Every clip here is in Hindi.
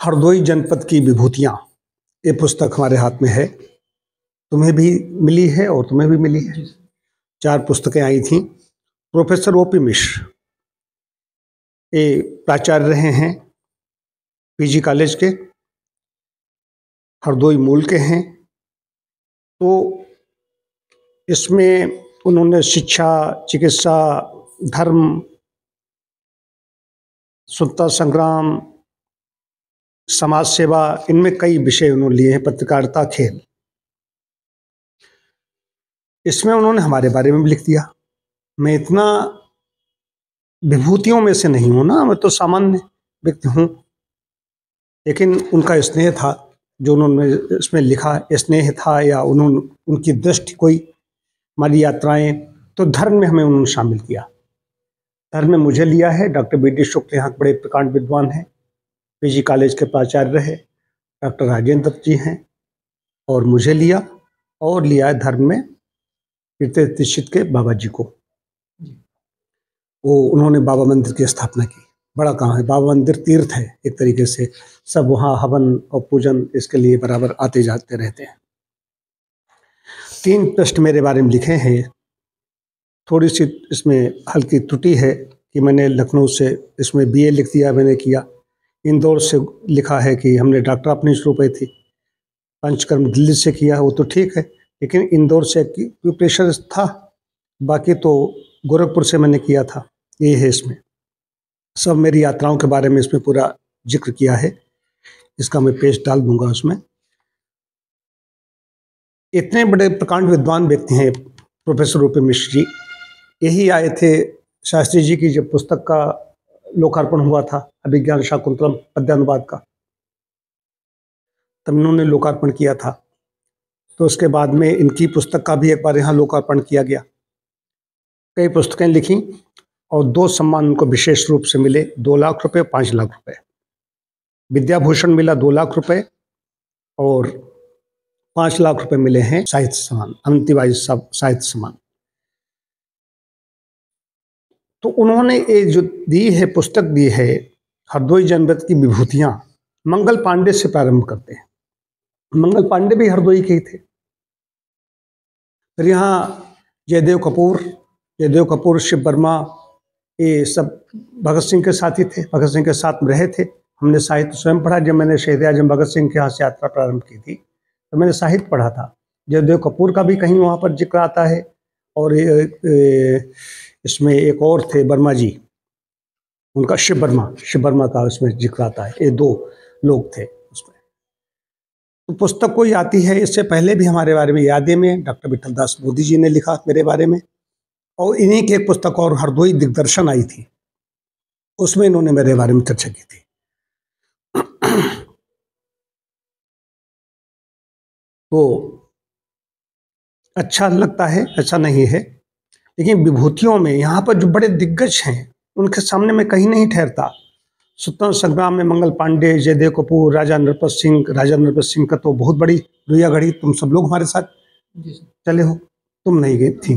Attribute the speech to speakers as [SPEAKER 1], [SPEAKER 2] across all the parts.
[SPEAKER 1] हरदोई जनपद की विभूतियाँ, ये पुस्तक हमारे हाथ में है। तुम्हें भी मिली है और तुम्हें भी मिली है। 4 पुस्तकें आई थीं। प्रोफेसर ओपी मिश्र ये प्राचार्य रहे हैं पीजी कॉलेज के, हरदोई मूल के हैं। तो इसमें उन्होंने शिक्षा, चिकित्सा, धर्म, स्वतंत्रता संग्राम, समाज सेवा, इनमें कई विषय उन्होंने लिए हैं, पत्रकारिता, खेल। इसमें उन्होंने हमारे बारे में भी लिख दिया। मैं इतना विभूतियों में से नहीं हूँ ना, मैं तो सामान्य व्यक्ति हूँ, लेकिन उनका स्नेह था जो उन्होंने इसमें लिखा। स्नेह था या उनकी दृष्टि कोई, हमारी यात्राएं, तो धर्म में हमें उन्होंने शामिल किया। धर्म में मुझे लिया है। डॉक्टर बी डी शुक्ल यहाँ बड़े प्रकांड विद्वान हैं, पीजी कॉलेज के प्राचार्य रहे। डॉक्टर राजेंद्र दत्त जी हैं और मुझे लिया, और लिया है धर्म में कीर्ति दीक्षित के बाबा जी को। वो उन्होंने बाबा मंदिर की स्थापना की। बड़ा काम है, बाबा मंदिर तीर्थ है एक तरीके से, सब वहाँ हवन और पूजन इसके लिए बराबर आते जाते रहते हैं। 3 पृष्ठ मेरे बारे में लिखे हैं। थोड़ी सी इसमें हल्की त्रुटि है कि मैंने लखनऊ से इसमें बीए लिख दिया, मैंने किया। इंदौर से लिखा है कि हमने डॉक्टर अपनी शुरू पाई थी। पंचकर्म दिल्ली से किया, वो तो ठीक है, लेकिन इंदौर से प्रेशर था। बाकी तो गोरखपुर से मैंने किया था। ये है इसमें सब मेरी यात्राओं के बारे में इसमें पूरा जिक्र किया है। इसका मैं पेज डाल दूंगा उसमें। इतने बड़े प्रकांड विद्वान व्यक्ति हैं प्रोफेसर ओपी मिश्र जी। यही आए थे शास्त्री जी की जब पुस्तक का लोकार्पण हुआ था, अभिज्ञान शाकुंतलम पद्यानुवाद का, तब इन्होंने लोकार्पण किया था। तो उसके बाद में इनकी पुस्तक का भी एक बार यहाँ लोकार्पण किया गया। कई पुस्तकें लिखी और 2 सम्मान उनको विशेष रूप से मिले, 2 लाख रुपए, 5 लाख रुपए। विद्याभूषण मिला 2 लाख रुपए और 5 लाख रुपए मिले हैं साहित्य सम्मान, अनंतिबाई साहित्य सम्मान। तो उन्होंने ये जो दी है, पुस्तक दी है हरदोई जनपद की विभूतियाँ, मंगल पांडे से प्रारंभ करते हैं। मंगल पांडे भी हरदोई के ही थे। फिर यहाँ जयदेव कपूर, शिव वर्मा, ये सब भगत सिंह के साथी थे, भगत सिंह के साथ में रहे थे। हमने साहित्य स्वयं पढ़ा। जब मैंने शहीद आजम भगत सिंह के यहाँ से यात्रा प्रारंभ की थी तो मैंने साहित्य पढ़ा था। जयदेव कपूर का भी कहीं वहाँ पर जिक्र आता है, और इसमें एक और थे वर्मा जी, उनका शिव वर्मा का उसमें जिक्र आता है। ये 2 लोग थे उसमें। तो पुस्तक कोई आती है, इससे पहले भी हमारे बारे में यादें में डॉक्टर विठल दास मोदी जी ने लिखा मेरे बारे में, और इन्हीं की एक पुस्तक और हरदोई दिग्दर्शन आई थी, उसमें इन्होंने मेरे बारे में चर्चा की थी। तो अच्छा लगता है, अच्छा नहीं है, लेकिन विभूतियों में यहाँ पर जो बड़े दिग्गज हैं उनके सामने मैं कहीं नहीं ठहरता। स्वतंत्रता संग्राम में मंगल पांडे, जयदेव कपूर, राजा नरपत सिंह का तो बहुत बड़ी रुइया घड़ी। तुम सब लोग हमारे साथ चले हो, तुम नहीं गई थी,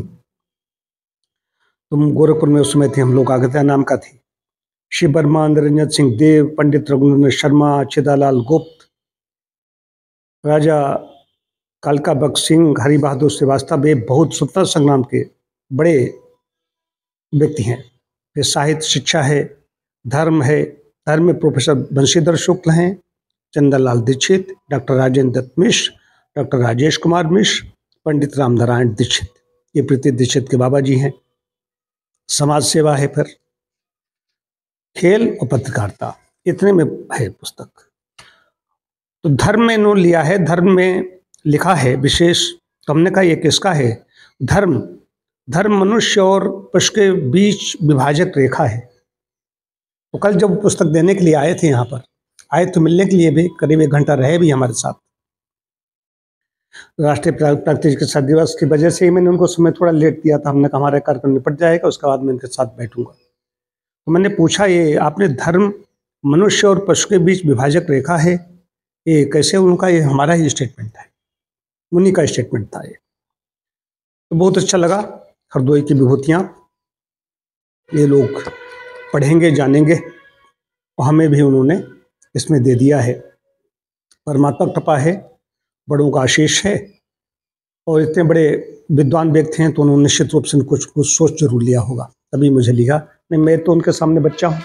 [SPEAKER 1] तुम गोरखपुर में उस समय थी, हम लोग आगत्या नाम का थी। शिव वर्मा, निरंजन सिंह देव, पंडित रघुनंदन शर्मा, चिदालाल गुप्त, राजा कालका बख्श सिंह, हरि बहादुर श्रीवास्तव, ये बहुत स्वतंत्रता संग्राम के बड़े व्यक्ति हैं। फिर साहित्य, शिक्षा है, धर्म है। धर्म में प्रोफेसर बंशीधर शुक्ल हैं, चंद्रलाल दीक्षित, डॉक्टर राजेंद्र दत्त मिश्र, डॉक्टर राजेश कुमार मिश्र, पंडित रामनारायण दीक्षित, ये प्रीति दीक्षित के बाबा जी हैं। समाज सेवा है, फिर खेल और पत्रकारिता, इतने में है पुस्तक। तो धर्म में इन्होंने लिया है, धर्म में लिखा है विशेष। तो हमने कहा ये किसका है? धर्म मनुष्य और पशु के बीच विभाजक रेखा है। तो कल जब पुस्तक देने के लिए आए थे, यहाँ पर आए तो मिलने के लिए भी, करीब 1 घंटा रहे भी हमारे साथ। राष्ट्रीय प्राकृतिक चिकित्सा दिवस की वजह से ही मैंने उनको समय थोड़ा लेट दिया था। हमने कहा हमारा कार्यक्रम निपट जाएगा, उसके बाद मैं इनके साथ बैठूंगा। तो मैंने पूछा, ये आपने धर्म मनुष्य और पशु के बीच विभाजक रेखा है, ये कैसे? उनका ये हमारा ही स्टेटमेंट है, उन्हीं का स्टेटमेंट था ये। तो बहुत अच्छा लगा। हरदोई की विभूतियाँ ये लोग पढ़ेंगे, जानेंगे, और हमें भी उन्होंने इसमें दे दिया है। परमात्मा की कृपा है, बड़ों का आशीष है, और इतने बड़े विद्वान व्यक्ति हैं तो उन्होंने निश्चित रूप से कुछ कुछ सोच जरूर लिया होगा, तभी मुझे लिखा। नहीं, मैं तो उनके सामने बच्चा हूँ।